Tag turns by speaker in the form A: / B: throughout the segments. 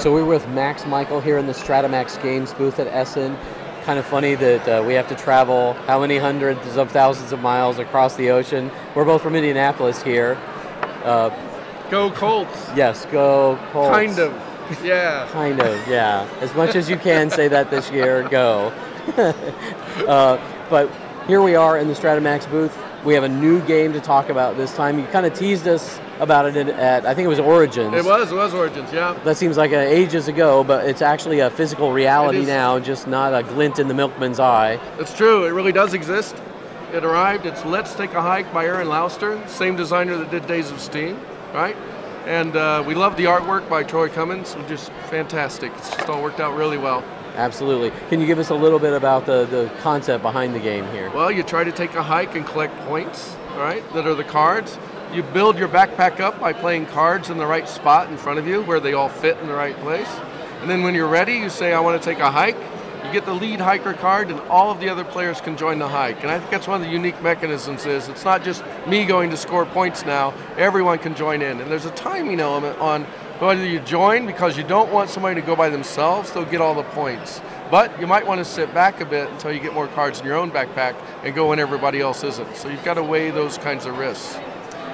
A: So we're with Max Michael here in the Stratamax Games booth at Essen. Kind of funny that we have to travel how many hundreds of thousands of miles across the ocean. We're both from Indianapolis here.
B: Go Colts.
A: Yes, go Colts.
B: Kind of, yeah.
A: Kind of, yeah. As much as you can say that this year, go. But here we are in the Stratamax booth. We have a new game to talk about this time. You kind of teased us about it at, I think it was Origins.
B: It was Origins, yeah.
A: That seems like ages ago, but it's actually a physical reality now, just not a glint in the milkman's eye.
B: It's true, it really does exist. It arrived, it's Let's Take a Hike by Aaron Lauster, same designer that did Days of Steam, right? And we love the artwork by Troy Cummins, which is fantastic. It's just all worked out really well.
A: Absolutely. Can you give us a little bit about the concept behind the game here?
B: Well, you try to take a hike and collect points, right, that are the cards. You build your backpack up by playing cards in the right spot in front of you where they all fit in the right place. And then when you're ready, you say, I want to take a hike. You get the lead hiker card and all of the other players can join the hike. And I think that's one of the unique mechanisms is it's not just me going to score points now, everyone can join in. And there's a timing element on whether you join because you don't want somebody to go by themselves, they'll get all the points. But you might want to sit back a bit until you get more cards in your own backpack and go when everybody else isn't. So you've got to weigh those kinds of risks.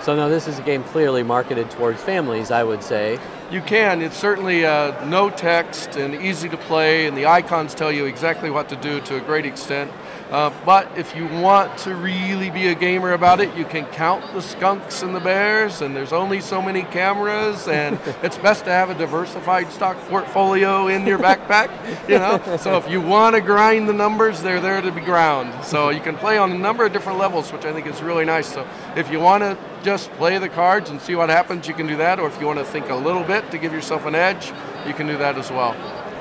A: So now this is a game clearly marketed towards families, I would say.
B: You can. It's certainly no text and easy to play, and the icons tell you exactly what to do to a great extent. But if you want to really be a gamer about it, you can count the skunks and the bears, and there's only so many cameras, and it's best to have a diversified stock portfolio in your backpack, you know? So if you want to grind the numbers, they're there to be ground. So you can play on a number of different levels, which I think is really nice. So if you want to just play the cards and see what happens, you can do that, or if you want to think a little bit to give yourself an edge, you can do that as well.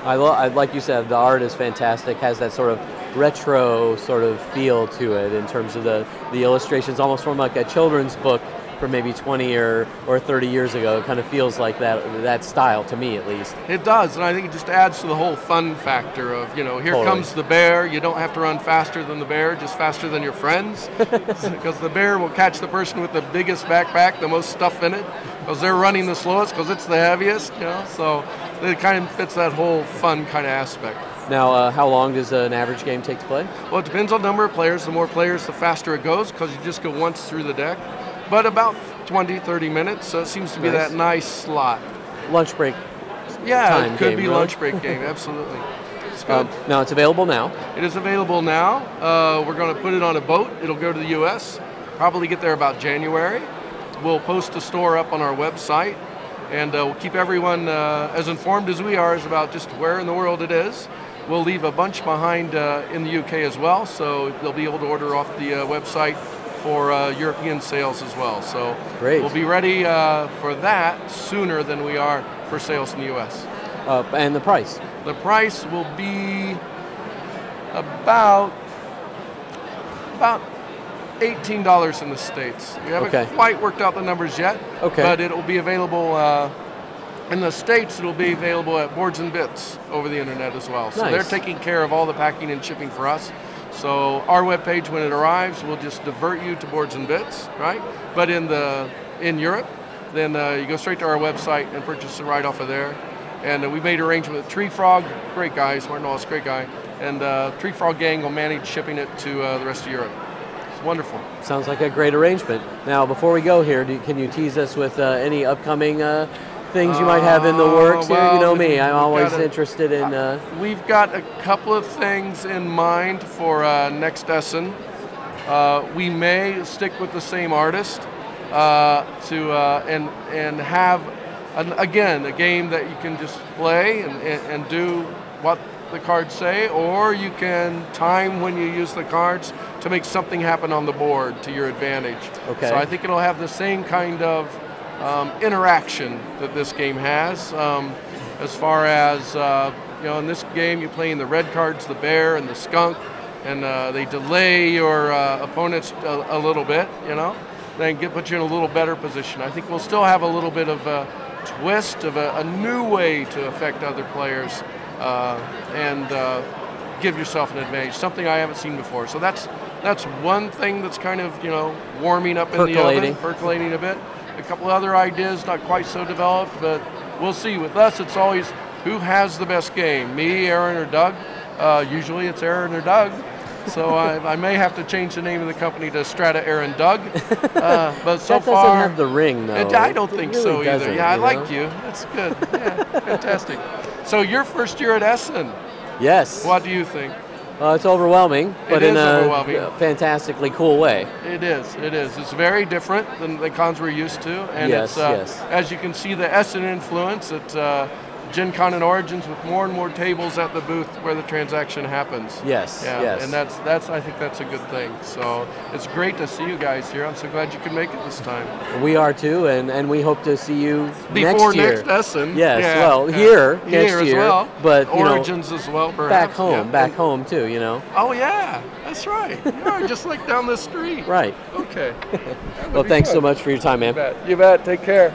A: Like you said, the art is fantastic, has that sort of retro sort of feel to it in terms of the illustrations, almost from like a children's book from maybe 20 or 30 years ago. It kind of feels like that style to me, at least.
B: It does, and I think it just adds to the whole fun factor of, you know, here comes the bear. You don't have to run faster than the bear, just faster than your friends, because the bear will catch the person with the biggest backpack, the most stuff in it, because they're running the slowest, because it's the heaviest, you know, so it kind of fits that whole fun kind of aspect.
A: Now, how long does an average game take to play?
B: Well, it depends on the number of players. The more players, the faster it goes, because you just go once through the deck. But about 20, 30 minutes, so it seems to be that nice slot.
A: Lunch break
B: time it could
A: game,
B: be
A: really?
B: Lunch break game, absolutely. It's good.
A: Now, it's available now.
B: It is available now. We're going to put it on a boat. It'll go to the U.S., probably get there about January. We'll post a store up on our website, and we'll keep everyone as informed as we are about just where in the world it is. We'll leave a bunch behind in the UK as well, so they'll be able to order off the website for European sales as well. So
A: great.
B: We'll be ready for that sooner than we are for sales in the US.
A: And the price?
B: The price will be about $18 in the States. We haven't quite worked out the numbers yet, but it will be available in the States. It'll be available at Boards and Bits over the internet as well. So they're taking care of all the packing and shipping for us. So our webpage, when it arrives, will just divert you to Boards and Bits, right? But in Europe, then you go straight to our website and purchase it right off of there. And we made arrangement with Tree Frog, great guys, Martin Wallace, great guy. And Tree Frog gang will manage shipping it to the rest of Europe. It's wonderful. Sounds
A: like a great arrangement. Now, before we go here, can you tease us with any upcoming things you might have in the works here? You know me, I'm always interested in...
B: We've got a couple of things in mind for next Essen. We may stick with the same artist and have, again, a game that you can just play and do what the cards say, or you can time when you use the cards to make something happen on the board to your advantage. So I think it'll have the same kind of interaction that this game has, as far as you know, in this game you're playing the red cards, the bear and the skunk, and they delay your opponents a little bit, you know, then put you in a little better position. I think we'll still have a little bit of a twist of a new way to affect other players and give yourself an advantage, something I haven't seen before. So that's one thing that's kind of, you know, warming up in the oven, percolating a bit. A couple other ideas, not quite so developed, but we'll see. With us, it's always who has the best game, me, Aaron, or Doug? Usually it's Aaron or Doug. So I may have to change the name of the company to Strata Aaron Doug. But so
A: that doesn't
B: far,
A: have the ring, though.
B: I don't think
A: really
B: so either.
A: doesn't,
B: Yeah, I
A: you
B: like
A: know?
B: you. That's good. Yeah, fantastic. So your first year at Essen,
A: Yes.
B: what do you think?
A: It's overwhelming, but
B: It
A: in
B: is
A: a
B: overwhelming.
A: fantastically cool way.
B: It is. It is. It's very different than the cons we're used to, and
A: Yes,
B: it's
A: yes.
B: as you can see the Essen influence. It's Gen Con and Origins with more and more tables at the booth where the transaction happens.
A: Yes,
B: Yeah,
A: yes.
B: and that's I think that's a good thing. So it's great to see you guys here. I'm so glad you could make it this time.
A: We are too, and we hope to see you
B: Before
A: next year.
B: next Essen.
A: Yes,
B: yeah,
A: well,
B: yeah.
A: here next
B: Here as
A: year,
B: well.
A: but you know,
B: Origins as well, perhaps.
A: back home,
B: yeah.
A: back
B: And-
A: home too. You know.
B: Oh yeah, that's right. Yeah, just like down the street.
A: Right.
B: Okay.
A: Well, thanks so much for your time, man.
B: You bet. You bet. Take care.